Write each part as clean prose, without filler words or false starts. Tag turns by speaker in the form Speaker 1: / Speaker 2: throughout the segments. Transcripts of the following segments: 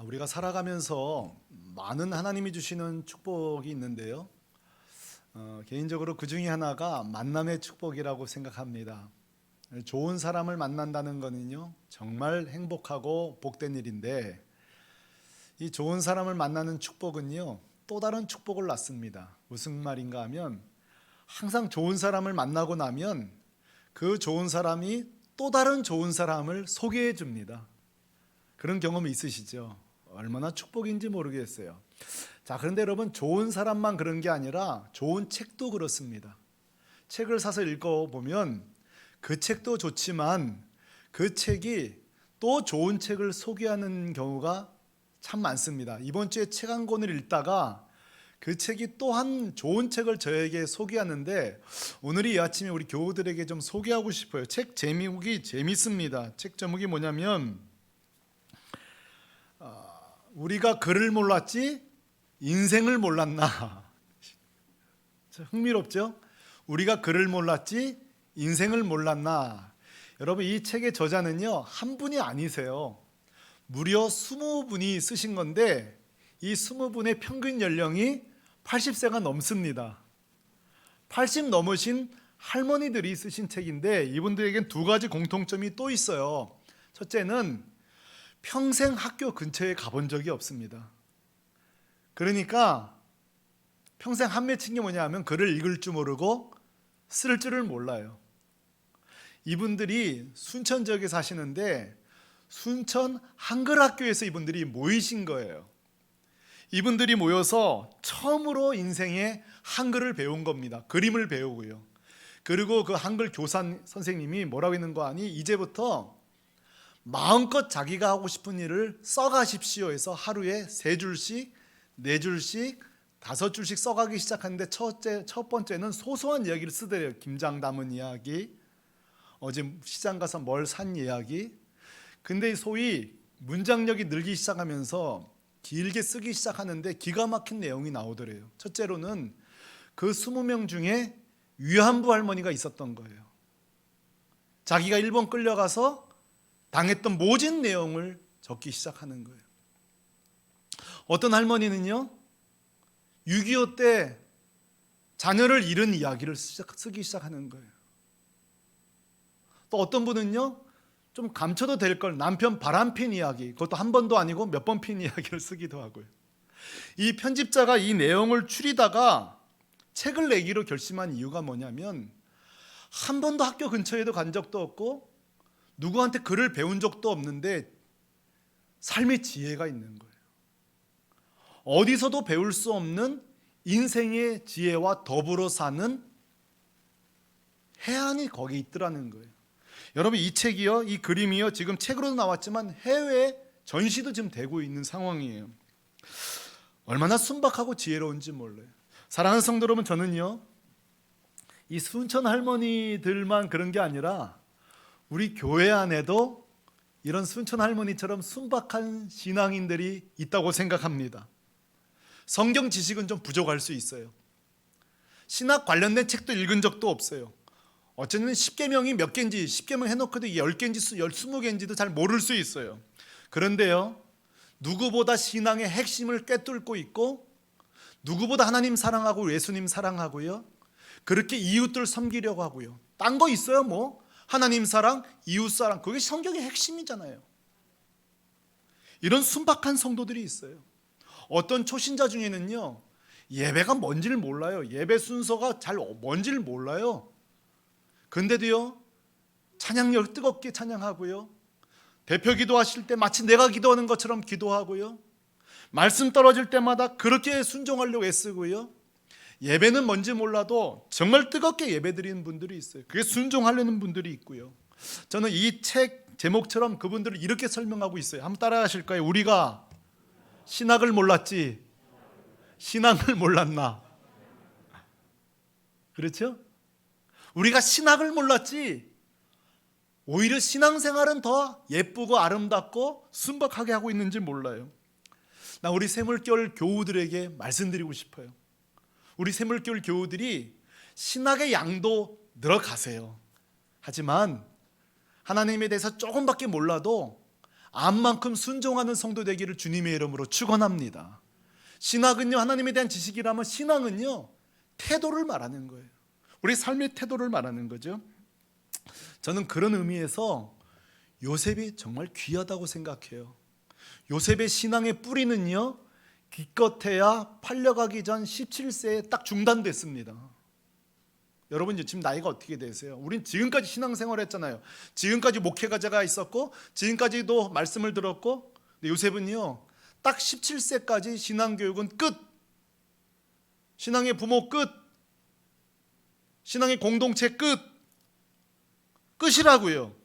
Speaker 1: 우리가 살아가면서 많은 하나님이 주시는 축복이 있는데요. 개인적으로 그 중에 하나가 만남의 축복이라고 생각합니다. 좋은 사람을 만난다는 거는요, 정말 행복하고 복된 일인데, 이 좋은 사람을 만나는 축복은요, 또 다른 축복을 낳습니다. 무슨 말인가 하면, 항상 좋은 사람을 만나고 나면 그 좋은 사람이 또 다른 좋은 사람을 소개해 줍니다. 그런 경험이 있으시죠? 얼마나 축복인지 모르겠어요. 자, 그런데 여러분, 좋은 사람만 그런 게 아니라 좋은 책도 그렇습니다. 책을 사서 읽어보면 그 책도 좋지만 그 책이 또 좋은 책을 소개하는 경우가 참 많습니다. 이번 주에 책 한 권을 읽다가 그 책이 또한 좋은 책을 저에게 소개하는데, 오늘 이 아침에 우리 교우들에게 좀 소개하고 싶어요. 책 제목이 재밌습니다. 책 제목이 뭐냐면 우리가 그를 몰랐지 인생을 몰랐나. 흥미롭죠? 우리가 그를 몰랐지 인생을 몰랐나. 여러분, 이 책의 저자는요, 한 분이 아니세요. 무려 20분이 쓰신 건데, 이 20분의 평균 연령이 80세가 넘습니다. 80 넘으신 할머니들이 쓰신 책인데, 이분들에겐 두 가지 공통점이 또 있어요. 첫째는 평생 학교 근처에 가본 적이 없습니다. 그러니까 평생 한 맺힌 게 뭐냐 하면 글을 읽을 줄 모르고 쓸 줄을 몰라요. 이분들이 순천 지역에 사시는데 순천 한글학교에서 이분들이 모이신 거예요. 이분들이 모여서 처음으로 인생에 한글을 배운 겁니다. 그림을 배우고요. 그리고 그 한글 교사 선생님이 뭐라고 했는 거 아니? 이제부터 마음껏 자기가 하고 싶은 일을 써가십시오 해서 하루에 3줄씩, 4줄씩, 5줄씩 써가기 시작하는데, 첫 번째는 소소한 이야기를 쓰더래요. 김장 담은 이야기, 어제 시장 가서 뭘 산 이야기. 근데 소위 문장력이 늘기 시작하면서 길게 쓰기 시작하는데 기가 막힌 내용이 나오더래요. 첫째로는 그 20명 중에 위안부 할머니가 있었던 거예요. 자기가 일본 끌려가서 당했던 모진 내용을 적기 시작하는 거예요. 어떤 할머니는요, 6.25 때 자녀를 잃은 이야기를 쓰기 시작하는 거예요. 또 어떤 분은요, 좀 감춰도 될 걸 남편 바람핀 이야기, 그것도 한 번도 아니고 몇 번 핀 이야기를 쓰기도 하고요. 이 편집자가 이 내용을 추리다가 책을 내기로 결심한 이유가 뭐냐면, 한 번도 학교 근처에도 간 적도 없고 누구한테 글을 배운 적도 없는데 삶의 지혜가 있는 거예요. 어디서도 배울 수 없는 인생의 지혜와 더불어 사는 해안이 거기 있더라는 거예요. 여러분, 이 책이요, 이 그림이요, 지금 책으로도 나왔지만 해외 전시도 지금 되고 있는 상황이에요. 얼마나 순박하고 지혜로운지 몰라요. 사랑하는 성도 여러분, 저는요, 이 순천 할머니들만 그런 게 아니라 우리 교회 안에도 이런 순천 할머니처럼 순박한 신앙인들이 있다고 생각합니다. 성경 지식은 좀 부족할 수 있어요. 신학 관련된 책도 읽은 적도 없어요. 어쩌면 10계명이 몇 개인지, 10계명 해놓고도 10개인지 20개인지도 잘 모를 수 있어요. 그런데요, 누구보다 신앙의 핵심을 꿰뚫고 있고, 누구보다 하나님 사랑하고 예수님 사랑하고요, 그렇게 이웃들 섬기려고 하고요. 딴 거 있어요 뭐? 하나님 사랑, 이웃 사랑, 그게 성경의 핵심이잖아요. 이런 순박한 성도들이 있어요. 어떤 초신자 중에는요, 예배가 뭔지를 몰라요. 예배 순서가 잘 뭔지를 몰라요. 근데도요, 찬양력 뜨겁게 찬양하고요, 대표 기도하실 때 마치 내가 기도하는 것처럼 기도하고요, 말씀 떨어질 때마다 그렇게 순종하려고 애쓰고요, 예배는 뭔지 몰라도 정말 뜨겁게 예배드리는 분들이 있어요. 그게 순종하려는 분들이 있고요. 저는 이 책 제목처럼 그분들을 이렇게 설명하고 있어요. 한번 따라 하실까요? 우리가 신학을 몰랐지 신앙을 몰랐나. 그렇죠? 우리가 신학을 몰랐지 오히려 신앙생활은 더 예쁘고 아름답고 순박하게 하고 있는지 몰라요. 나 우리 새물결 교우들에게 말씀드리고 싶어요. 우리 새물결 교우들이 신학의 양도 늘어가세요. 하지만 하나님에 대해서 조금밖에 몰라도 암만큼 순종하는 성도 되기를 주님의 이름으로 축원합니다. 신학은요, 하나님에 대한 지식이라면 신앙은요, 태도를 말하는 거예요. 우리 삶의 태도를 말하는 거죠. 저는 그런 의미에서 요셉이 정말 귀하다고 생각해요. 요셉의 신앙의 뿌리는요, 기껏해야 팔려가기 전 17세에 딱 중단됐습니다. 여러분 지금 나이가 어떻게 되세요? 우린 지금까지 신앙생활 했잖아요. 지금까지 목회가자가 있었고 지금까지도 말씀을 들었고, 근데 요셉은요 딱 17세까지 신앙교육은 끝, 신앙의 부모 끝, 신앙의 공동체 끝이라고요.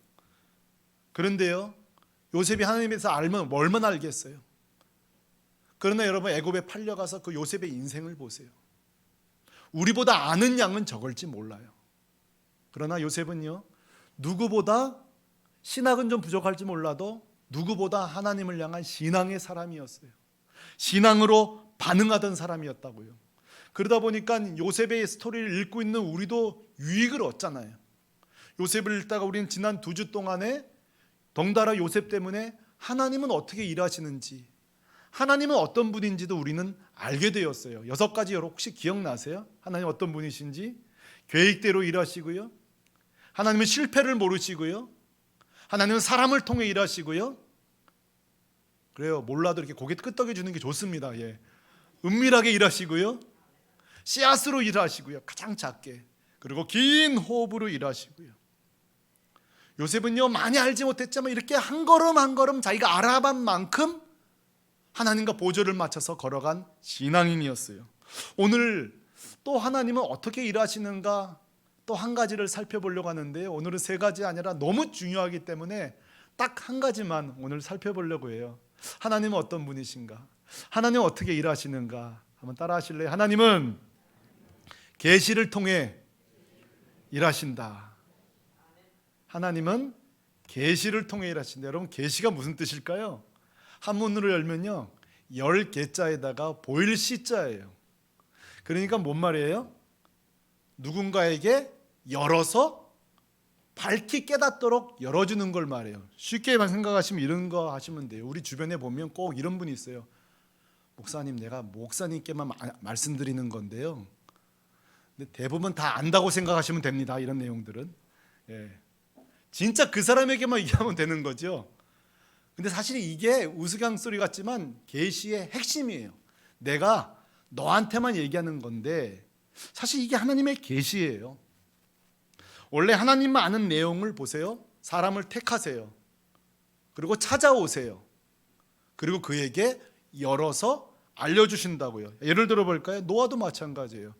Speaker 1: 그런데요, 요셉이 하나님에 대해서 알면 얼마나 알겠어요. 그러나 여러분, 애굽에 팔려가서 그 요셉의 인생을 보세요. 우리보다 아는 양은 적을지 몰라요. 그러나 요셉은요, 누구보다 신학은 좀 부족할지 몰라도 누구보다 하나님을 향한 신앙의 사람이었어요. 신앙으로 반응하던 사람이었다고요. 그러다 보니까 요셉의 스토리를 읽고 있는 우리도 유익을 얻잖아요. 요셉을 읽다가 우리는 지난 2주 동안에 덩달아 요셉 때문에 하나님은 어떻게 일하시는지, 하나님은 어떤 분인지도 우리는 알게 되었어요. 6가지 혹시 기억나세요? 하나님 어떤 분이신지. 계획대로 일하시고요, 하나님은 실패를 모르시고요, 하나님은 사람을 통해 일하시고요. 그래요, 몰라도 이렇게 고개 끄덕여 주는 게 좋습니다. 예. 은밀하게 일하시고요, 씨앗으로 일하시고요, 가장 작게. 그리고 긴 호흡으로 일하시고요. 요셉은요, 많이 알지 못했지만 이렇게 한 걸음 한 걸음 자기가 알아본 만큼 하나님과 보조를 맞춰서 걸어간 신앙인이었어요. 오늘 또 하나님은 어떻게 일하시는가 또 한 가지를 살펴보려고 하는데, 오늘은 3가지 아니라 너무 중요하기 때문에 딱 한 가지만 오늘 살펴보려고 해요. 하나님은 어떤 분이신가? 하나님은 어떻게 일하시는가? 한번 따라 하실래요? 하나님은 계시를 통해 일하신다. 하나님은 계시를 통해 일하신다. 여러분, 계시가 무슨 뜻일까요? 한문으로 열면요, 10개자에다가 보일 시자예요. 그러니까 뭔 말이에요? 누군가에게 열어서 밝히 깨닫도록 열어주는 걸 말해요. 쉽게만 생각하시면 이런 거 하시면 돼요. 우리 주변에 보면 꼭 이런 분이 있어요. 목사님, 내가 목사님께만 말씀드리는 건데요, 근데 대부분 다 안다고 생각하시면 됩니다. 이런 내용들은. 예. 진짜 그 사람에게만 얘기하면 되는 거죠. 근데 사실 이게 우스갯소리 같지만 계시의 핵심이에요. 내가 너한테만 얘기하는 건데 사실 이게 하나님의 계시예요. 원래 하나님만 아는 내용을 보세요. 사람을 택하세요. 그리고 찾아오세요. 그리고 그에게 열어서 알려주신다고요. 예를 들어 볼까요? 노아도 마찬가지예요.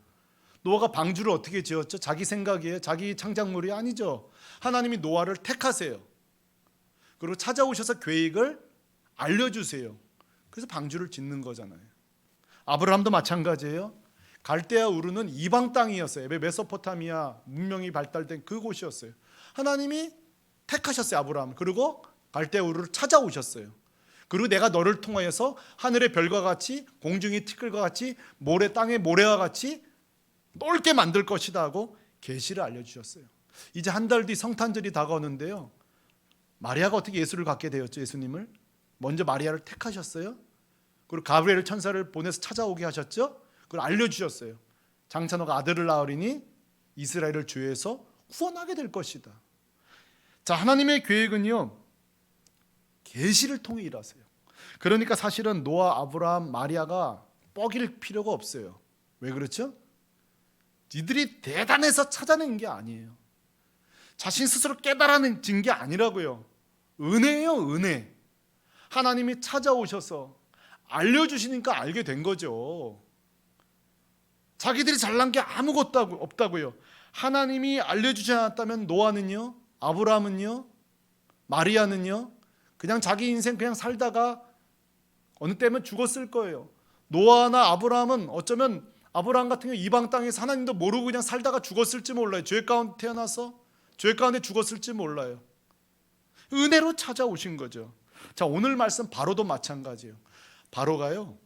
Speaker 1: 노아가 방주를 어떻게 지었죠? 자기 생각이에요? 자기 창작물이 아니죠. 하나님이 노아를 택하세요. 그리고 찾아오셔서 계획을 알려주세요. 그래서 방주를 짓는 거잖아요. 아브라함도 마찬가지예요. 갈대아 우르는 이방 땅이었어요. 메소포타미아 문명이 발달된 그곳이었어요. 하나님이 택하셨어요, 아브라함. 그리고 갈대아 우르를 찾아오셨어요. 그리고 내가 너를 통하여서 하늘의 별과 같이, 공중의 티끌과 같이, 땅의 모래와 같이 넓게 만들 것이다 하고 계시를 알려주셨어요. 이제 한 달 뒤 성탄절이 다가오는데요, 마리아가 어떻게 예수를 갖게 되었죠? 예수님을 먼저 마리아를 택하셨어요. 그리고 가브리엘 천사를 보내서 찾아오게 하셨죠. 그걸 알려주셨어요. 장차 너가 아들을 낳으리니 이스라엘을 죄에서 구원하게 될 것이다. 자, 하나님의 계획은요, 계시를 통해 일하세요. 그러니까 사실은 노아, 아브라함, 마리아가 뻐길 필요가 없어요. 왜 그렇죠? 니들이 대단해서 찾아낸 게 아니에요. 자신 스스로 깨달아낸 게 아니라고요. 은혜예요, 은혜. 하나님이 찾아오셔서 알려주시니까 알게 된 거죠. 자기들이 잘난 게 아무것도 없다고요. 하나님이 알려주지 않았다면 노아는요, 아브라함은요, 마리아는요, 그냥 자기 인생 그냥 살다가 어느 때면 죽었을 거예요. 노아나 아브라함은 어쩌면 아브라함 같은 경우 이방 땅에서 하나님도 모르고 그냥 살다가 죽었을지 몰라요. 죄 가운데 태어나서 죄 가운데 죽었을지 몰라요. 은혜로 찾아오신 거죠. 자, 오늘 말씀 바로도 마찬가지예요. 바로가요,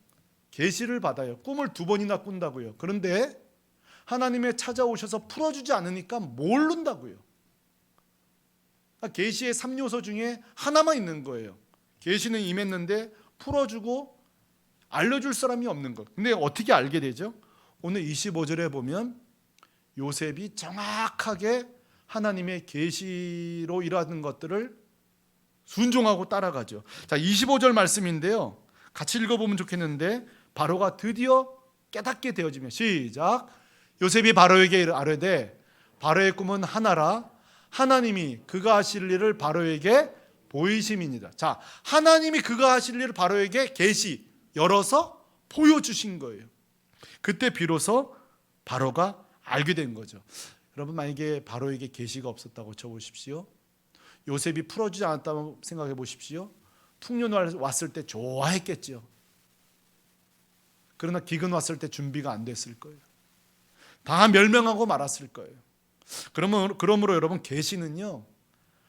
Speaker 1: 계시를 받아요. 꿈을 2번이나 꾼다고요. 그런데 하나님의 찾아오셔서 풀어주지 않으니까 모른다고요. 계시의 3요소 중에 하나만 있는 거예요. 계시는 임했는데 풀어주고 알려줄 사람이 없는 것. 근데 어떻게 알게 되죠? 오늘 25절에 보면 요셉이 정확하게 하나님의 계시로 일하는 것들을 순종하고 따라가죠. 자, 25절 말씀인데요, 같이 읽어보면 좋겠는데, 바로가 드디어 깨닫게 되어지면, 시작. 요셉이 바로에게 아뢰되 바로의 꿈은 하나라, 하나님이 그가 하실 일을 바로에게 보이심이니라. 자, 하나님이 그가 하실 일을 바로에게 계시 열어서 보여주신 거예요. 그때 비로소 바로가 알게 된 거죠. 여러분, 만약에 바로에게 계시가 없었다고 쳐보십시오. 요셉이 풀어주지 않았다고 생각해 보십시오. 풍년 왔을 때 좋아했겠죠. 그러나 기근 왔을 때 준비가 안 됐을 거예요. 다 멸망하고 말았을 거예요. 그러므로 여러분, 계시는요,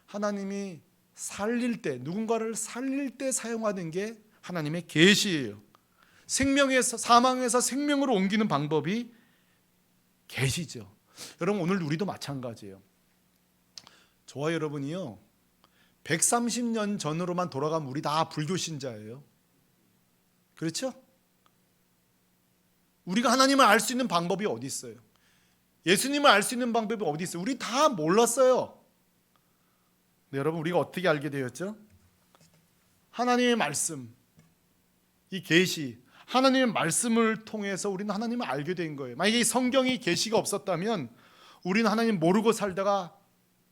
Speaker 1: 하나님이 살릴 때, 누군가를 살릴 때 사용하는 게 하나님의 계시예요. 생명에서, 사망에서 생명으로 옮기는 방법이 계시죠. 여러분, 오늘 우리도 마찬가지예요. 저와 여러분이요, 130년 전으로만 돌아가면 우리 다 불교 신자예요. 그렇죠? 우리가 하나님을 알 수 있는 방법이 어디 있어요? 예수님을 알 수 있는 방법이 어디 있어요? 우리 다 몰랐어요. 네, 여러분, 우리가 어떻게 알게 되었죠? 하나님의 말씀, 이 계시, 하나님의 말씀을 통해서 우리는 하나님을 알게 된 거예요. 만약에 이 성경이 계시가 없었다면 우리는 하나님 모르고 살다가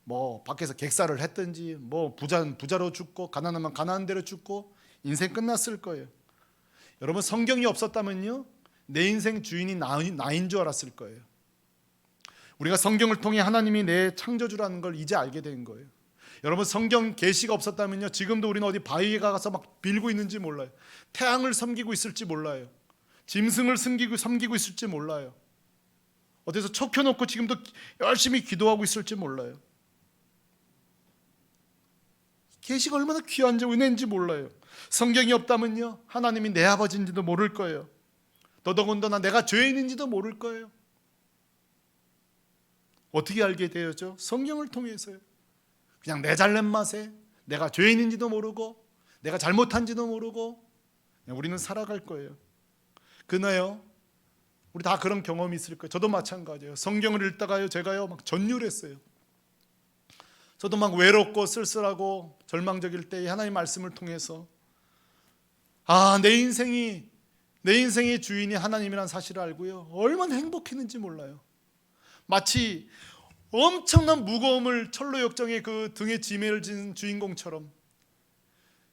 Speaker 1: 뭐 밖에서 객사를 했든지, 뭐 부자로 죽고 가난하면 가난한 대로 죽고 인생 끝났을 거예요. 여러분, 성경이 없었다면요, 내 인생 주인이 나인 줄 알았을 거예요. 우리가 성경을 통해 하나님이 내 창조주라는 걸 이제 알게 된 거예요. 여러분, 성경 계시가 없었다면요, 지금도 우리는 어디 바위에 가서 막 빌고 있는지 몰라요. 태양을 섬기고 있을지 몰라요. 짐승을 섬기고 있을지 몰라요. 어디서 척 켜놓고 지금도 열심히 기도하고 있을지 몰라요. 계시가 얼마나 귀한지 은혜인지 몰라요. 성경이 없다면요, 하나님이 내 아버지인지도 모를 거예요. 더더군다나 내가 죄인인지도 모를 거예요. 어떻게 알게 되었죠? 성경을 통해서요. 그냥 내 잘난 맛에 내가 죄인인지도 모르고 내가 잘못한지도 모르고 그냥 우리는 살아갈 거예요. 그나요? 우리 다 그런 경험이 있을 거예요. 저도 마찬가지예요. 성경을 읽다가요, 제가요 막 전율했어요. 저도 막 외롭고 쓸쓸하고 절망적일 때 하나님의 말씀을 통해서 내 인생의 주인이 하나님이라는 사실을 알고요, 얼마나 행복했는지 몰라요. 마치 엄청난 무거움을 철로 역정의 그 등에 짐을 진 주인공처럼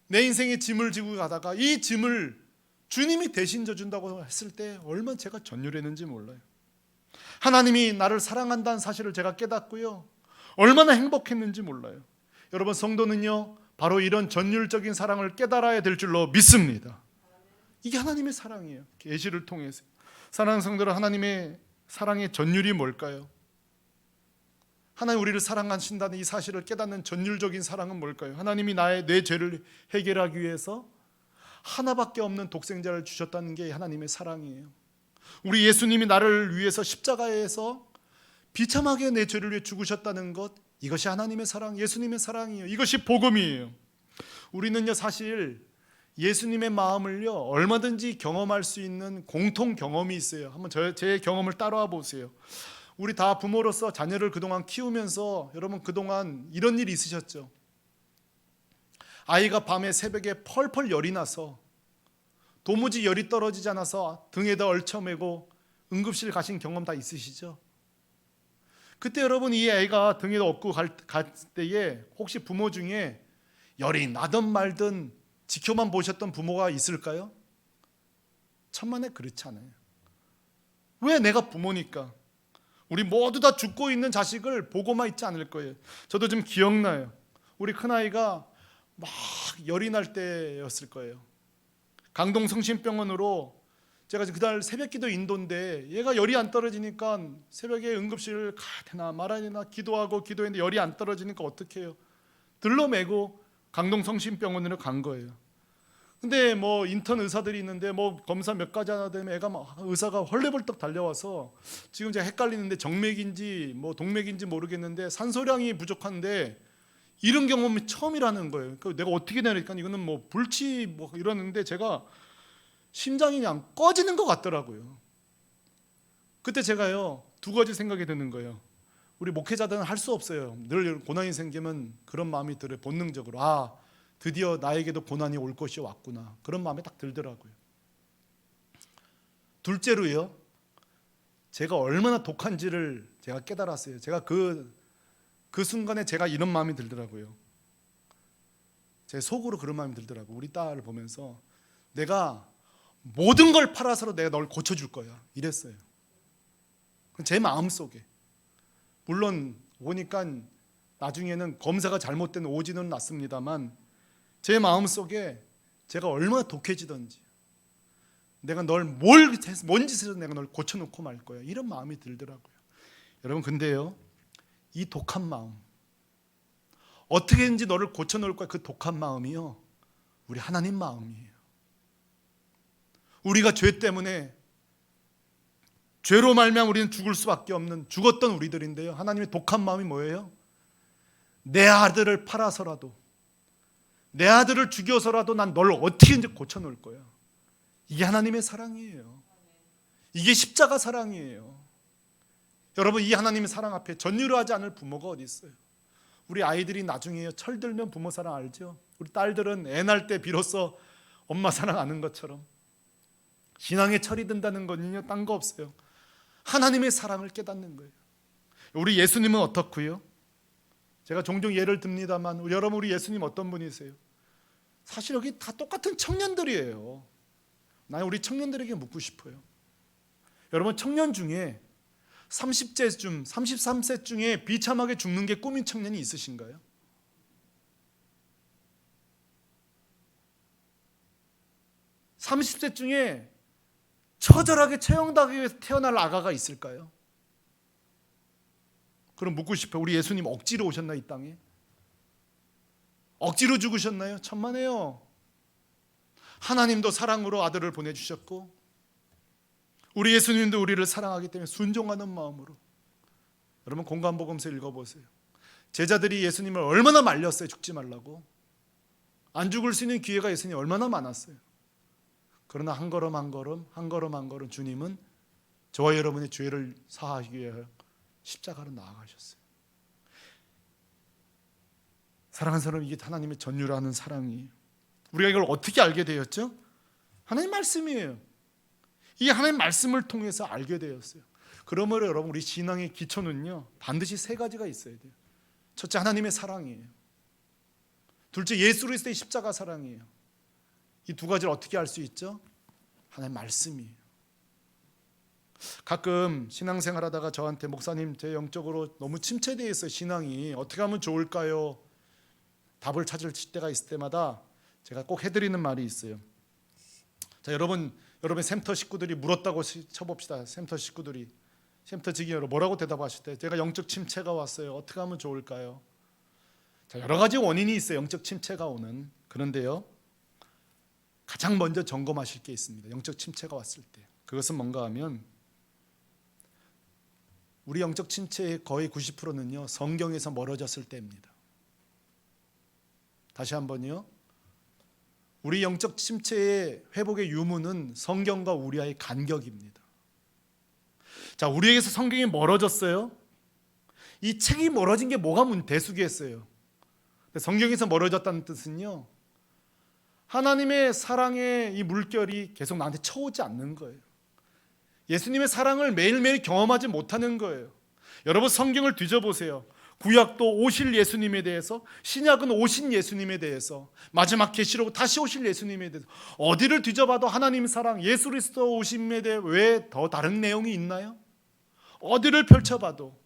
Speaker 1: 내 인생의 짐을 지고 가다가 이 짐을 주님이 대신 져준다고 했을 때 얼마나 제가 전율했는지 몰라요. 하나님이 나를 사랑한다는 사실을 제가 깨닫고요, 얼마나 행복했는지 몰라요. 여러분, 성도는요, 바로 이런 전율적인 사랑을 깨달아야 될 줄로 믿습니다. 이게 하나님의 사랑이에요. 계시를 통해서. 사랑하는 성도들, 하나님의 사랑의 전율이 뭘까요? 하나님 우리를 사랑하신다는 이 사실을 깨닫는 전율적인 사랑은 뭘까요? 하나님이 내 죄를 해결하기 위해서 하나밖에 없는 독생자를 주셨다는 게 하나님의 사랑이에요. 우리 예수님이 나를 위해서 십자가에서 비참하게 내 죄를 위해 죽으셨다는 것, 이것이 하나님의 사랑, 예수님의 사랑이에요. 이것이 복음이에요. 우리는요, 사실 예수님의 마음을요, 얼마든지 경험할 수 있는 공통 경험이 있어요. 한번 제 경험을 따라와 보세요. 우리 다 부모로서 자녀를 그동안 키우면서 여러분, 그동안 이런 일이 있으셨죠? 아이가 밤에 새벽에 펄펄 열이 나서 도무지 열이 떨어지지 않아서 등에다 얽혀매고 응급실 가신 경험 다 있으시죠? 그때 여러분, 이 애가 등에다 업고 갈 때에 혹시 부모 중에 열이 나든 말든 지켜만 보셨던 부모가 있을까요? 천만에 그렇지 않아요. 왜? 내가 부모니까. 우리 모두 다 죽고 있는 자식을 보고만 있지 않을 거예요. 저도 좀 기억나요. 우리 큰아이가 막 열이 날 때였을 거예요. 강동 성심병원으로 제가 그날 새벽기도 인도인데 얘가 열이 안 떨어지니까 새벽에 응급실 가야 되나 말아야 되나 기도했는데 열이 안 떨어지니까 어떻게 해요? 들러매고 강동 성심병원으로 간 거예요. 근데 뭐 인턴 의사들이 있는데 뭐 검사 몇 가지 하나 되면 애가 막 의사가 헐레벌떡 달려와서 지금 제가 헷갈리는데 정맥인지 뭐 동맥인지 모르겠는데 산소량이 부족한데 이런 경험이 처음이라는 거예요. 그러니까 내가 어떻게 되니까 이거는 뭐 불치 뭐 이러는데 제가 심장이 그냥 꺼지는 것 같더라고요. 그때 제가요 두 가지 생각이 드는 거예요. 우리 목회자들은 할 수 없어요. 늘 고난이 생기면 그런 마음이 들어요. 본능적으로 아 드디어 나에게도 고난이 올 것이 왔구나 그런 마음이 딱 들더라고요. 둘째로요 제가 얼마나 독한지를 제가 깨달았어요. 제가 그 순간에 제가 이런 마음이 들더라고요. 제 속으로 그런 마음이 들더라고요. 우리 딸을 보면서 내가 모든 걸 팔아서로 내가 널 고쳐줄 거야 이랬어요. 제 마음속에. 물론 보니까 나중에는 검사가 잘못된 오지는 났습니다만 제 마음속에 제가 얼마나 독해지던지 내가 널 뭔 짓을 해서 내가 널 고쳐놓고 말 거야 이런 마음이 들더라고요. 여러분 근데요 이 독한 마음 어떻게든지 너를 고쳐놓을 거야 그 독한 마음이요 우리 하나님 마음이에요. 우리가 죄 때문에 죄로 말미암아 우리는 죽을 수밖에 없는 죽었던 우리들인데요 하나님의 독한 마음이 뭐예요? 내 아들을 팔아서라도 내 아들을 죽여서라도 난 널 어떻게든지 고쳐놓을 거야. 이게 하나님의 사랑이에요. 이게 십자가 사랑이에요. 여러분 이 하나님의 사랑 앞에 전율을 하지 않을 부모가 어디 있어요? 우리 아이들이 나중에 철들면 부모 사랑 알죠? 우리 딸들은 애 낳을 때 비로소 엄마 사랑 아는 것처럼 신앙에 철이 든다는 거는요 딴 거 없어요. 하나님의 사랑을 깨닫는 거예요. 우리 예수님은 어떻고요? 제가 종종 예를 듭니다만 여러분 우리 예수님 어떤 분이세요? 사실 여기 다 똑같은 청년들이에요. 나 우리 청년들에게 묻고 싶어요. 여러분 청년 중에 30세 중 33세 중에 비참하게 죽는 게 꿈인 청년이 있으신가요? (30세) 중에 처절하게 처형당하기 위해서 태어날 아가가 있을까요? 그럼 묻고 싶어요. 우리 예수님 억지로 오셨나 이 땅에? 억지로 죽으셨나요? 천만에요. 하나님도 사랑으로 아들을 보내주셨고 우리 예수님도 우리를 사랑하기 때문에 순종하는 마음으로. 여러분 공관복음서 읽어보세요. 제자들이 예수님을 얼마나 말렸어요. 죽지 말라고. 안 죽을 수 있는 기회가 예수님 얼마나 많았어요. 그러나 한 걸음 한 걸음 한 걸음 한 걸음 주님은 저와 여러분의 죄를 사하기 위하여 십자가로 나아가셨어요. 사랑하는 사람 이게 하나님의 전율하는 사랑이에요. 우리가 이걸 어떻게 알게 되었죠? 하나님 말씀이에요. 이 하나님 말씀을 통해서 알게 되었어요. 그러므로 여러분 우리 신앙의 기초는요 반드시 세 가지가 있어야 돼요. 첫째 하나님의 사랑이에요. 둘째 예수 그리스도의 십자가 사랑이에요. 이 두 가지를 어떻게 알 수 있죠? 하나님 말씀이에요. 가끔 신앙생활 하다가 저한테 목사님 제 영적으로 너무 침체되어 있어요. 신앙이 어떻게 하면 좋을까요? 답을 찾을 때가 있을 때마다 제가 꼭 해드리는 말이 있어요. 자 여러분 샘터 식구들이 물었다고 쳐봅시다. 샘터 식구들이 샘터 직위로 뭐라고 대답하실 때 제가 영적 침체가 왔어요. 어떻게 하면 좋을까요? 자 여러 가지 원인이 있어요. 영적 침체가 오는. 그런데요 가장 먼저 점검하실 게 있습니다. 영적 침체가 왔을 때 그것은 뭔가 하면 우리 영적 침체의 거의 90%는요 성경에서 멀어졌을 때입니다. 다시 한번요. 우리 영적 침체의 회복의 유무는 성경과 우리와의 간격입니다. 자, 우리에게서 성경이 멀어졌어요. 이 책이 멀어진 게 뭐가 대수겠어요. 성경에서 멀어졌다는 뜻은요 하나님의 사랑의 이 물결이 계속 나한테 쳐오지 않는 거예요. 예수님의 사랑을 매일매일 경험하지 못하는 거예요. 여러분 성경을 뒤져보세요. 구약도 오실 예수님에 대해서, 신약은 오신 예수님에 대해서, 마지막 계시록 다시 오실 예수님에 대해서 어디를 뒤져봐도 하나님 사랑, 예수 그리스도 오심에 대해 왜 더 다른 내용이 있나요? 어디를 펼쳐봐도.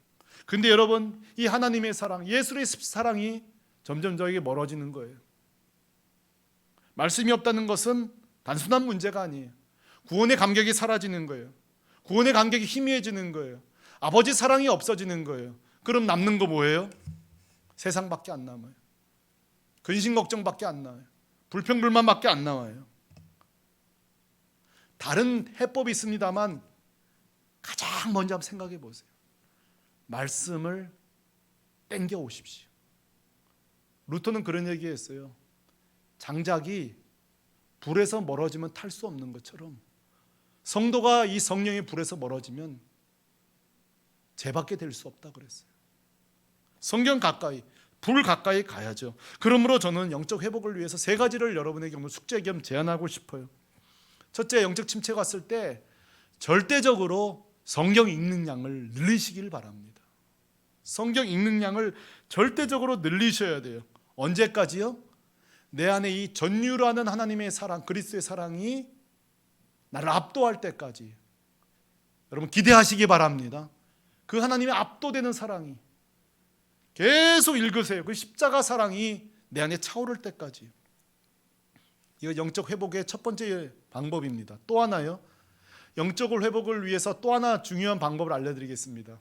Speaker 1: 근데 여러분 이 하나님의 사랑, 예수의 사랑이 점점 저에게 멀어지는 거예요. 말씀이 없다는 것은 단순한 문제가 아니에요. 구원의 감격이 사라지는 거예요. 구원의 감격이 희미해지는 거예요. 아버지 사랑이 없어지는 거예요. 그럼 남는 거 뭐예요? 세상밖에 안 남아요. 근심 걱정밖에 안 나와요. 불평불만밖에 안 나와요. 다른 해법이 있습니다만 가장 먼저 한번 생각해 보세요. 말씀을 땡겨 오십시오. 루터는 그런 얘기했어요. 장작이 불에서 멀어지면 탈 수 없는 것처럼 성도가 이 성령의 불에서 멀어지면 죄밖에 될 수 없다 그랬어요. 성경 가까이, 불 가까이 가야죠. 그러므로 저는 영적 회복을 위해서 세 가지를 여러분에게 오늘 숙제 겸 제안하고 싶어요. 첫째, 영적 침체가 왔을 때 절대적으로 성경 읽는 양을 늘리시길 바랍니다. 성경 읽는 양을 절대적으로 늘리셔야 돼요. 언제까지요? 내 안에 이 전율하는 하나님의 사랑, 그리스도의 사랑이 나를 압도할 때까지. 여러분 기대하시기 바랍니다. 그 하나님의 압도되는 사랑이 계속 읽으세요. 그 십자가 사랑이 내 안에 차오를 때까지. 이거 영적 회복의 첫 번째 방법입니다. 또 하나요. 영적을 회복을 위해서 또 하나 중요한 방법을 알려드리겠습니다.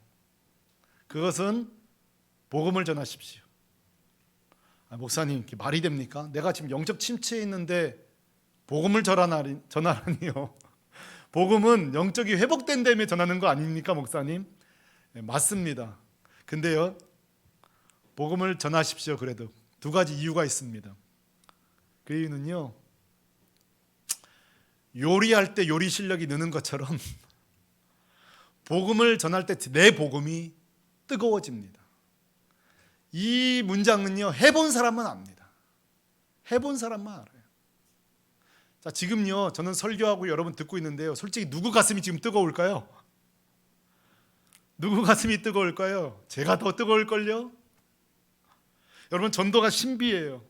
Speaker 1: 그것은 복음을 전하십시오. 목사님, 이게 말이 됩니까? 내가 지금 영적 침체에 있는데 복음을 전하라니요. 복음은 영적이 회복된 다음에 전하는 거 아닙니까, 목사님? 네, 맞습니다. 근데요, 복음을 전하십시오. 그래도 두 가지 이유가 있습니다. 그 이유는요, 요리할 때 요리 실력이 느는 것처럼 복음을 전할 때 내 복음이 뜨거워집니다. 이 문장은요, 해본 사람만 압니다. 해본 사람만 알아요. 자, 지금요, 저는 설교하고 여러분 듣고 있는데요, 솔직히 누구 가슴이 지금 뜨거울까요? 누구 가슴이 뜨거울까요? 제가 더 뜨거울걸요? 여러분, 전도가 신비해요.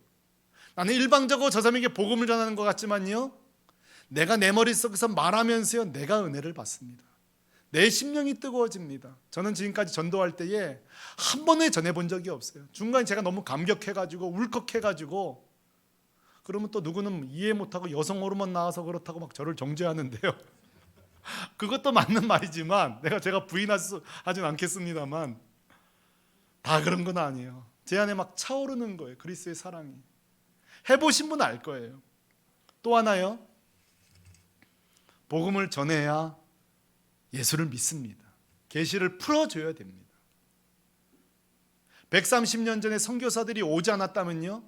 Speaker 1: 나는 일방적으로 저 사람에게 복음을 전하는 것 같지만요, 내가 내 머릿속에서 말하면서요, 내가 은혜를 받습니다. 내 심령이 뜨거워집니다. 저는 지금까지 전도할 때에 한 번에 전해본 적이 없어요. 중간에 제가 너무 감격해가지고 울컥해가지고, 그러면 또 누구는 이해 못하고 여성 호르몬 나와서 그렇다고 막 저를 정죄하는데요. 그것도 맞는 말이지만 제가 부인하진 않겠습니다만 다 그런 건 아니에요. 제 안에 막 차오르는 거예요. 그리스도의 사랑이. 해보신 분 알 거예요. 또 하나요. 복음을 전해야 예수를 믿습니다. 계시를 풀어줘야 됩니다. 130년 전에 선교사들이 오지 않았다면요,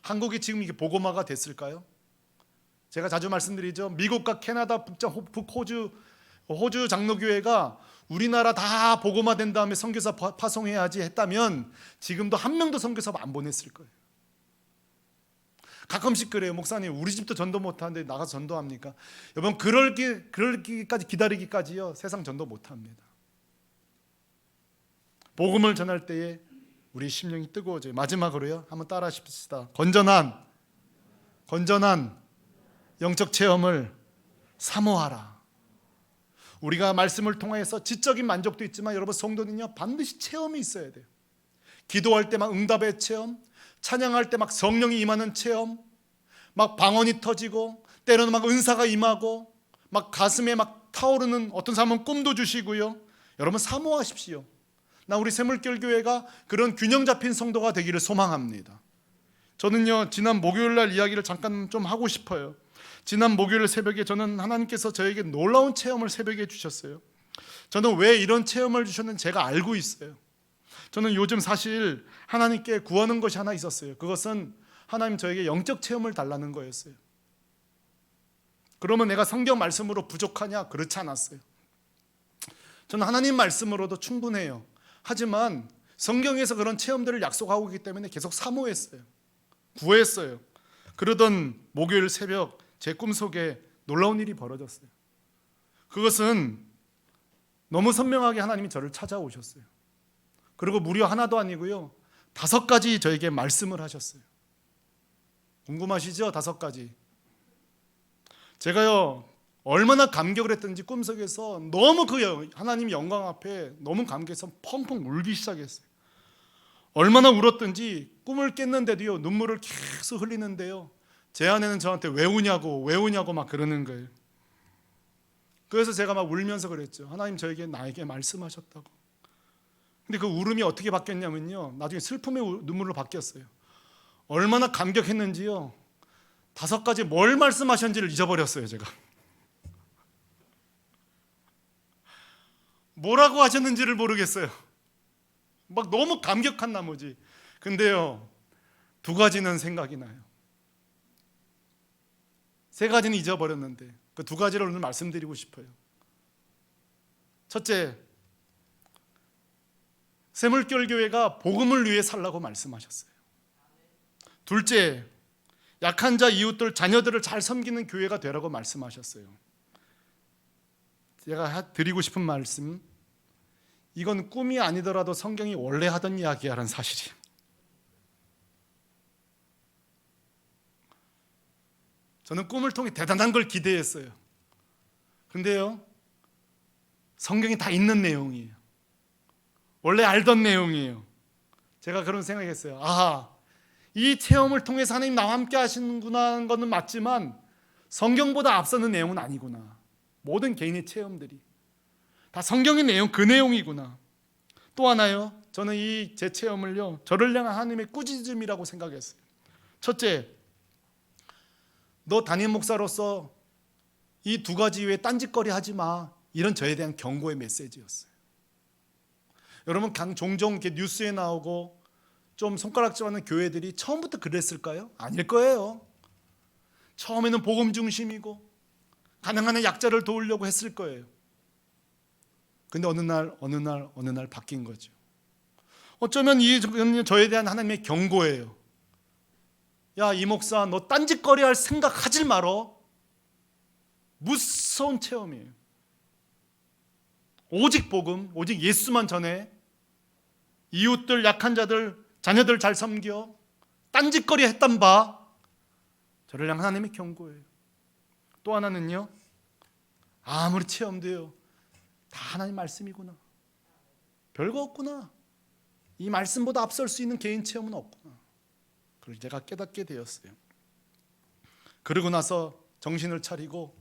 Speaker 1: 한국이 지금 이게 복음화가 됐을까요? 제가 자주 말씀드리죠. 미국과 캐나다, 호주 장로교회가 우리나라 다 복음화된 다음에 선교사 파송해야지 했다면 지금도 한 명도 선교사 안 보냈을 거예요. 가끔씩 그래요. 목사님, 우리 집도 전도 못하는데 나가서 전도합니까? 여러분, 그럴기까지 기다리기까지요, 세상 전도 못합니다. 복음을 전할 때에 우리 심령이 뜨거워져요. 마지막으로요, 한번 따라 하십시다. 건전한 영적 체험을 사모하라. 우리가 말씀을 통해서 지적인 만족도 있지만 여러분, 성도는요, 반드시 체험이 있어야 돼요. 기도할 때 막 응답의 체험, 찬양할 때 막 성령이 임하는 체험, 막 방언이 터지고 때로는 막 은사가 임하고 막 가슴에 막 타오르는, 어떤 사람은 꿈도 주시고요. 여러분, 사모하십시오. 나 우리 샘물결 교회가 그런 균형 잡힌 성도가 되기를 소망합니다. 저는요, 지난 목요일 날 이야기를 잠깐 좀 하고 싶어요. 지난 목요일 새벽에 저는 하나님께서 저에게 놀라운 체험을 새벽에 주셨어요. 저는 왜 이런 체험을 주셨는지 제가 알고 있어요. 저는 요즘 사실 하나님께 구하는 것이 하나 있었어요. 그것은 하나님 저에게 영적 체험을 달라는 거였어요. 그러면 내가 성경 말씀으로 부족하냐? 그렇지 않았어요. 저는 하나님 말씀으로도 충분해요. 하지만 성경에서 그런 체험들을 약속하고 있기 때문에 계속 사모했어요. 구했어요. 그러던 목요일 새벽 제 꿈속에 놀라운 일이 벌어졌어요. 그것은 너무 선명하게 하나님이 저를 찾아오셨어요. 그리고 무려 하나도 아니고요, 5가지 저에게 말씀을 하셨어요. 궁금하시죠? 5가지. 제가요, 얼마나 감격을 했던지 꿈속에서 너무 그 하나님 영광 앞에 너무 감격해서 펑펑 울기 시작했어요. 얼마나 울었던지 꿈을 깼는데도요, 눈물을 계속 흘리는데요, 제 아내는 저한테 왜 우냐고 막 그러는 거예요. 그래서 제가 막 울면서 그랬죠. 하나님 나에게 말씀하셨다고. 근데 그 울음이 어떻게 바뀌었냐면요, 나중에 슬픔의 눈물로 바뀌었어요. 얼마나 감격했는지요, 5가지 뭘 말씀하셨는지를 잊어버렸어요. 제가 뭐라고 하셨는지를 모르겠어요. 막 너무 감격한 나머지. 근데요, 두 가지는 생각이 나요. 세 가지는 잊어버렸는데 그 두 가지를 오늘 말씀드리고 싶어요. 첫째, 샘물교회 교회가 복음을 위해 살라고 말씀하셨어요. 둘째, 약한 자, 이웃들, 자녀들을 잘 섬기는 교회가 되라고 말씀하셨어요. 제가 드리고 싶은 말씀, 이건 꿈이 아니더라도 성경이 원래 하던 이야기야라는 사실이에요. 저는 꿈을 통해 대단한 걸 기대했어요. 그런데요, 성경이 다 있는 내용이에요. 원래 알던 내용이에요. 제가 그런 생각했어요. 아하, 이 체험을 통해서 하나님 나와 함께 하시는구나 하는 것은 맞지만 성경보다 앞서는 내용은 아니구나. 모든 개인의 체험들이 다 성경의 내용, 그 내용이구나. 또 하나요, 저는 이 제 체험을요, 저를 향한 하나님의 꾸짖음이라고 생각했어요. 첫째, 너 담임 목사로서 이 두 가지 외에 딴짓거리 하지 마, 이런 저에 대한 경고의 메시지였어요. 여러분, 종종 이렇게 뉴스에 나오고 좀 손가락질하는 교회들이 처음부터 그랬을까요? 아닐 거예요. 처음에는 복음 중심이고 가능한 한 약자를 도우려고 했을 거예요. 근데 어느 날 바뀐 거죠. 어쩌면 이 저에 대한 하나님의 경고예요. 야, 이 목사, 너 딴짓거리 할 생각 하지 말어. 무서운 체험이에요. 오직 복음, 오직 예수만 전해. 이웃들, 약한 자들, 자녀들 잘 섬겨. 딴짓거리 했단 봐. 저를 향한 하나님의 경고예요. 또 하나는요, 아무리 체험돼요, 다 하나님 말씀이구나. 별거 없구나. 이 말씀보다 앞설 수 있는 개인 체험은 없구나. 그걸 제가 깨닫게 되었어요. 그러고 나서 정신을 차리고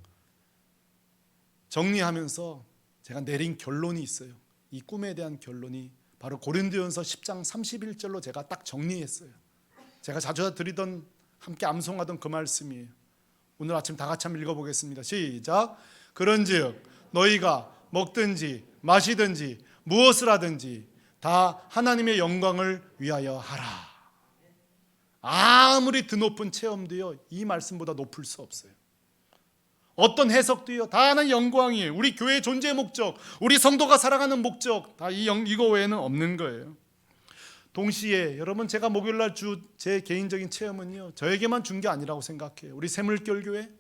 Speaker 1: 정리하면서 제가 내린 결론이 있어요. 이 꿈에 대한 결론이 바로 고린도전서 10장 31절로 제가 딱 정리했어요. 제가 자주 드리던, 함께 암송하던 그 말씀이에요. 오늘 아침 다 같이 한번 읽어보겠습니다. 시작. 그런즉 너희가 먹든지 마시든지 무엇을 하든지 다 하나님의 영광을 위하여 하라. 아무리 드높은 체험도요, 이 말씀보다 높을 수 없어요. 어떤 해석도요, 다 하나의 영광이에요. 우리 교회의 존재의 목적, 우리 성도가 살아가는 목적, 다 이거 외에는 없는 거예요. 동시에 여러분, 제가 목요일날 제 개인적인 체험은요, 저에게만 준 게 아니라고 생각해요. 우리 샘물교회,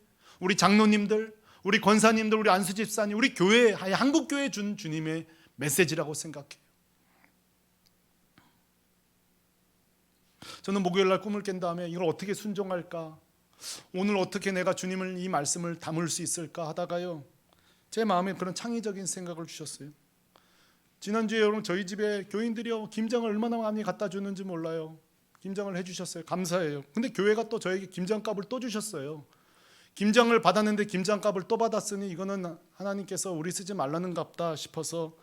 Speaker 1: 우리 장로님들, 우리 권사님들, 우리 안수집사님, 우리 교회, 한국교회 준 주님의 메시지라고 생각해요. 저는 목요일날 꿈을 깬 다음에 이걸 어떻게 순종할까, 오늘 어떻게 내가 주님을, 이 말씀을 담을 수 있을까 하다가요, 제 마음에 그런 창의적인 생각을 주셨어요. 지난주에 여러분, 저희 집에 교인들이요, 김장을 얼마나 많이 갖다 주는지 몰라요. 김장을 해주셨어요. 감사해요. 근데 교회가 또 저에게 김장값을 또 주셨어요. 김장을 받았는데 김장값을 또 받았으니 이거는 하나님께서 우리 쓰지 말라는 값다 싶어서,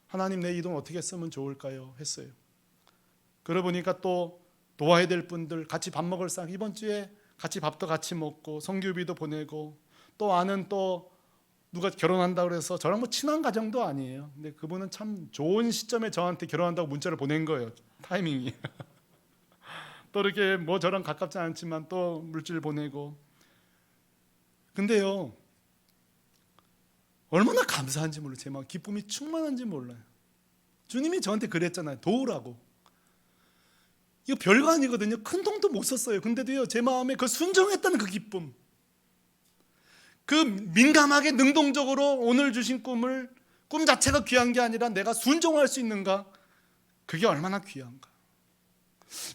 Speaker 1: 하나님, 내 이 돈 어떻게 쓰면 좋을까요? 했어요. 그러고 보니까 또 도와야 될 분들, 같이 밥 먹을 사람, 이번 주에 같이 밥도 같이 먹고 성교비도 보내고, 또 아는 또 누가 결혼한다고 그래서 저랑 뭐 친한 가정도 아니에요. 근데 그분은 참 좋은 시점에 저한테 결혼한다고 문자를 보낸 거예요. 타이밍이. 또 이렇게 뭐 저랑 가깝지 않지만 또 물질 보내고. 근데요, 얼마나 감사한지 몰라요. 제 마음 기쁨이 충만한지 몰라요. 주님이 저한테 그랬잖아요. 도우라고. 이거 별거 아니거든요. 큰 돈도 못 썼어요. 근데도요, 제 마음에 그 순종했다는 그 기쁨, 그 민감하게 능동적으로 오늘 주신 꿈 자체가 귀한 게 아니라 내가 순종할 수 있는가, 그게 얼마나 귀한가.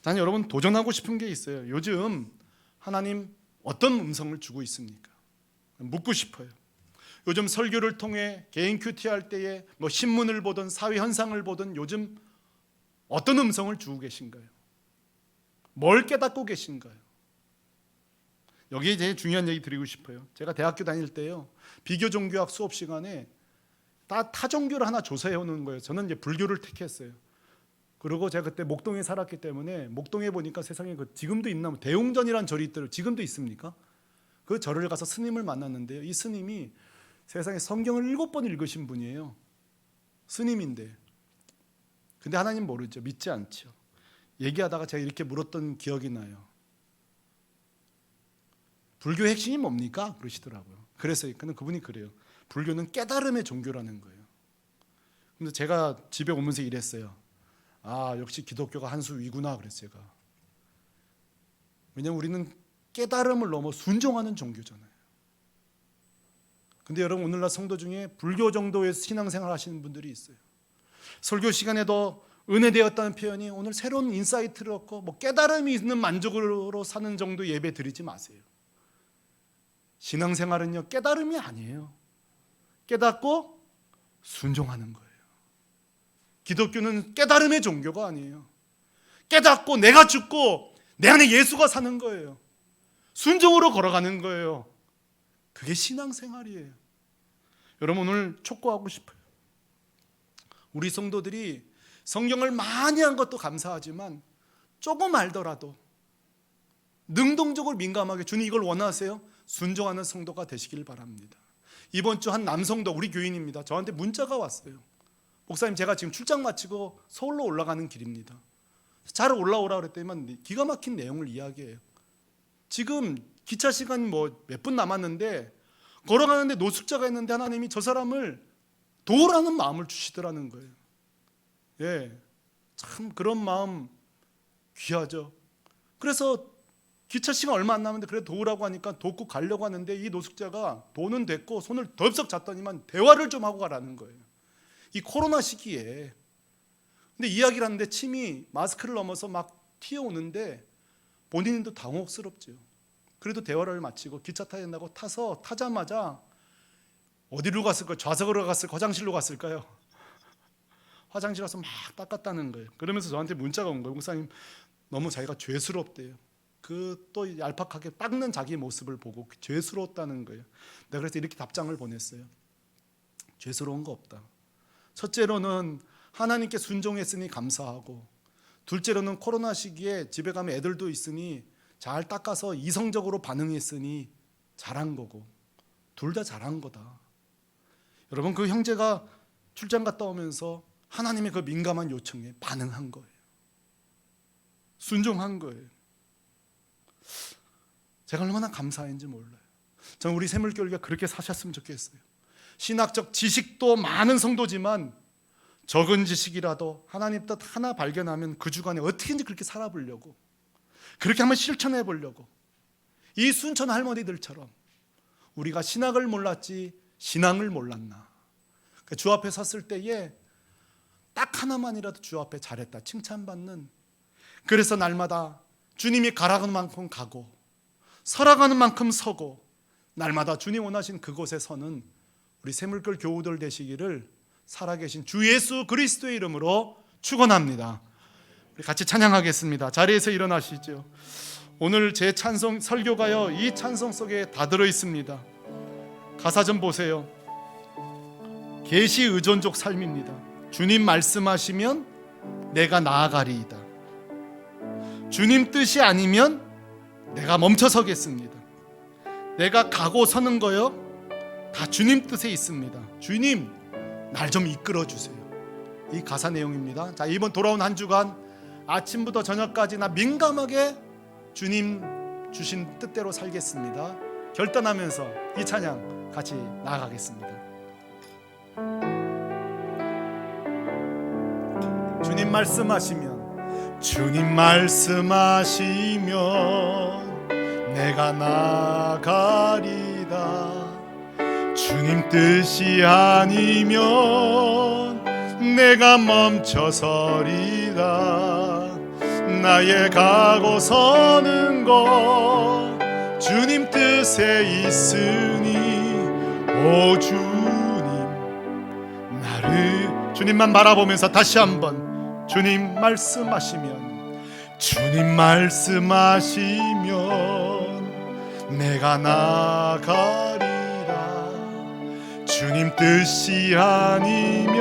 Speaker 1: 난 여러분, 도전하고 싶은 게 있어요. 요즘 하나님 어떤 음성을 주고 있습니까? 묻고 싶어요. 요즘 설교를 통해 개인 큐티 할 때에 뭐 신문을 보든 사회 현상을 보든 요즘 어떤 음성을 주고 계신가요? 뭘 깨닫고 계신가요? 여기에 제일 중요한 얘기 드리고 싶어요. 제가 대학교 다닐 때요, 비교종교학 수업 시간에 다 타종교를 하나 조사해 오는 거예요. 저는 이제 불교를 택했어요. 그리고 제가 그때 목동에 살았기 때문에 목동에 보니까 세상에 지금도 있나, 대웅전이라는 절이 있더라고요. 지금도 있습니까? 그 절을 가서 스님을 만났는데요, 이 스님이 세상에 성경을 7번 읽으신 분이에요. 스님인데. 근데 하나님 모르죠. 믿지 않죠. 얘기하다가 제가 이렇게 물었던 기억이 나요. 불교의 핵심이 뭡니까? 그러시더라고요. 그래서 그분이 그래요. 불교는 깨달음의 종교라는 거예요. 근데 제가 집에 오면서 이랬어요. 아, 역시 기독교가 한 수 위구나 그랬어요. 제가. 왜냐하면 우리는 깨달음을 넘어 순종하는 종교잖아요. 근데 여러분, 오늘날 성도 중에 불교 정도의 신앙생활 하시는 분들이 있어요. 설교 시간에도 은혜되었다는 표현이 오늘 새로운 인사이트를 얻고 깨달음이 있는 만족으로 사는 정도 예배 드리지 마세요. 신앙생활은요, 깨달음이 아니에요. 깨닫고 순종하는 거예요. 기독교는 깨달음의 종교가 아니에요. 깨닫고 내가 죽고 내 안에 예수가 사는 거예요. 순종으로 걸어가는 거예요. 그게 신앙생활이에요. 여러분, 오늘 촉구하고 싶어요. 우리 성도들이 성경을 많이 한 것도 감사하지만 조금 알더라도 능동적으로 민감하게, 주님 이걸 원하세요? 순종하는 성도가 되시길 바랍니다. 이번 주 한 남성도, 우리 교인입니다. 저한테 문자가 왔어요. 목사님, 제가 지금 출장 마치고 서울로 올라가는 길입니다. 잘 올라오라 그랬더니 기가 막힌 내용을 이야기해요. 지금 기차 시간 몇 분 남았는데 걸어가는데 노숙자가 있는데 하나님이 저 사람을 도우라는 마음을 주시더라는 거예요. 예, 참 그런 마음 귀하죠. 그래서 기차 시간 얼마 안 남았는데 그래 도우라고 하니까 돕고 가려고 하는데 이 노숙자가 돈은 됐고 손을 덜썩 잡더니만 대화를 좀 하고 가라는 거예요. 이 코로나 시기에. 근데 이야기를 하는데 침이 마스크를 넘어서 막 튀어오는데 본인도 당혹스럽죠. 그래도 대화를 마치고 기차 타야 된다고 타자마자 어디로 갔을까요? 좌석으로 갔을까요? 화장실로 갔을까요? 화장실 가서 막 닦았다는 거예요. 그러면서 저한테 문자가 온 거예요. 목사님, 너무 자기가 죄스럽대요. 그 또 얄팍하게 닦는 자기 모습을 보고 죄스러웠다는 거예요. 내가 그래서 이렇게 답장을 보냈어요. 죄스러운 거 없다. 첫째로는 하나님께 순종했으니 감사하고, 둘째로는 코로나 시기에 집에 가면 애들도 있으니 잘 닦아서 이성적으로 반응했으니 잘한 거고, 둘 다 잘한 거다. 여러분, 그 형제가 출장 갔다 오면서 하나님의 그 민감한 요청에 반응한 거예요. 순종한 거예요. 제가 얼마나 감사한지 몰라요. 저는 우리 새물교회가 그렇게 사셨으면 좋겠어요. 신학적 지식도 많은 성도지만 적은 지식이라도 하나님 뜻 하나 발견하면 그 주간에 어떻게든지 그렇게 살아보려고, 그렇게 한번 실천해 보려고, 이 순천 할머니들처럼 우리가 신학을 몰랐지 신앙을 몰랐나. 주 앞에 섰을 때에 딱 하나만이라도 주 앞에 잘했다 칭찬받는, 그래서 날마다 주님이 가라는 만큼 가고 서라가는 만큼 서고 날마다 주님 원하신 그곳에 서는 우리 새물결 교우들 되시기를 살아계신 주 예수 그리스도의 이름으로 축원합니다. 우리 같이 찬양하겠습니다. 자리에서 일어나시죠. 오늘 제 찬송 설교가요, 이 찬송 속에 다 들어 있습니다. 가사 좀 보세요. 계시 의존적 삶입니다. 주님 말씀하시면 내가 나아가리이다. 주님 뜻이 아니면 내가 멈춰서겠습니다. 내가 가고 서는 거요, 다 주님 뜻에 있습니다. 주님, 날 좀 이끌어 주세요. 이 가사 내용입니다. 자, 이번 돌아온 한 주간 아침부터 저녁까지 나 민감하게 주님 주신 뜻대로 살겠습니다. 결단하면서 이 찬양 같이 나아가겠습니다. 주님 말씀하시면, 주님 말씀하시면 내가 나가리다. 주님 뜻이 아니면 내가 멈춰서리다. 나의 가고 서는 것 주님 뜻에 있으니, 오 주님 나를, 주님만 바라보면서 다시 한번 주님 말씀하시면, 주님 말씀하시면 내가 나가리라. 주님 뜻이 아니면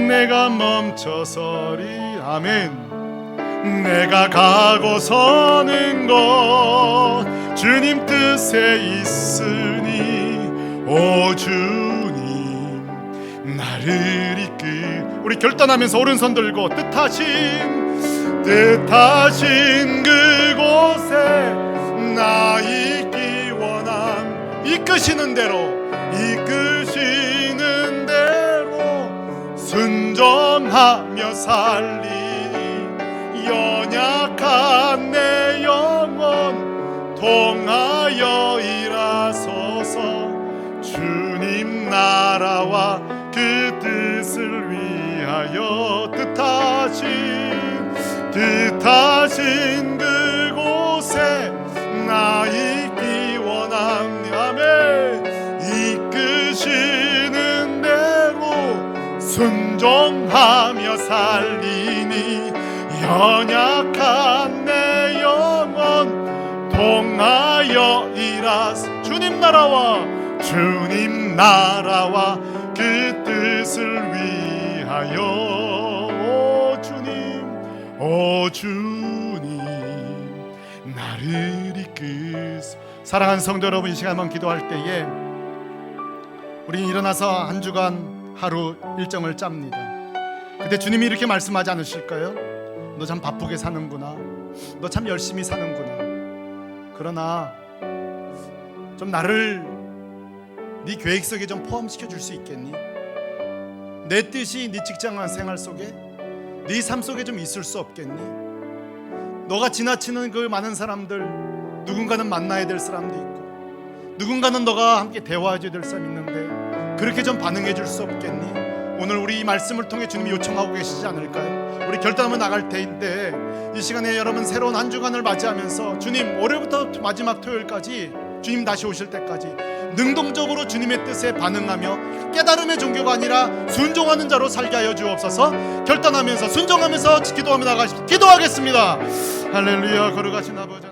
Speaker 1: 내가 멈춰서리. 아멘. 내가 가고 서는 것 주님 뜻에 있으니, 오 주님 나를 이끌. 우리 결단하면서 오른손 들고 뜻하신 뜻하신 그곳에 나 있기 원함. 이끄시는 대로 순종하며 살리니 연약한 내 영혼 통하여 일하소서. 주님 나라와 그 뜻을 위하여 뜻하신 그곳에 나 있기 원합니다. 아멘. 이끄시는 대로 순종하며 살리니 연약한 내 영혼 통하여 일하소서. 주님 나라와 그 뜻을 위하여. 오 주님 나를 이끄소. 사랑하는 성도 여러분, 이 시간만 기도할 때에 우리는 일어나서 한 주간 하루 일정을 짭니다. 그때 주님이 이렇게 말씀하지 않으실까요? 너 참 바쁘게 사는구나, 너 참 열심히 사는구나. 그러나 좀 나를 네 계획 속에 좀 포함시켜 줄 수 있겠니? 내 뜻이 네 직장 생활 속에, 네 삶 속에 좀 있을 수 없겠니? 너가 지나치는 그 많은 사람들, 누군가는 만나야 될 사람도 있고, 누군가는 너가 함께 대화해줘야 될 사람이 있는데 그렇게 좀 반응해 줄 수 없겠니? 오늘 우리 이 말씀을 통해 주님이 요청하고 계시지 않을까요? 우리 결단하며 나갈 때인데 이 시간에 여러분 새로운 한 주간을 맞이하면서 주님 월요일부터 마지막 토요일까지 주님 다시 오실 때까지 능동적으로 주님의 뜻에 반응하며 깨달음의 종교가 아니라 순종하는 자로 살게 하여 주옵소서. 결단하면서 순종하면서 기도하며 나가십시오. 기도하겠습니다. 할렐루야. 걸어가신 아버지.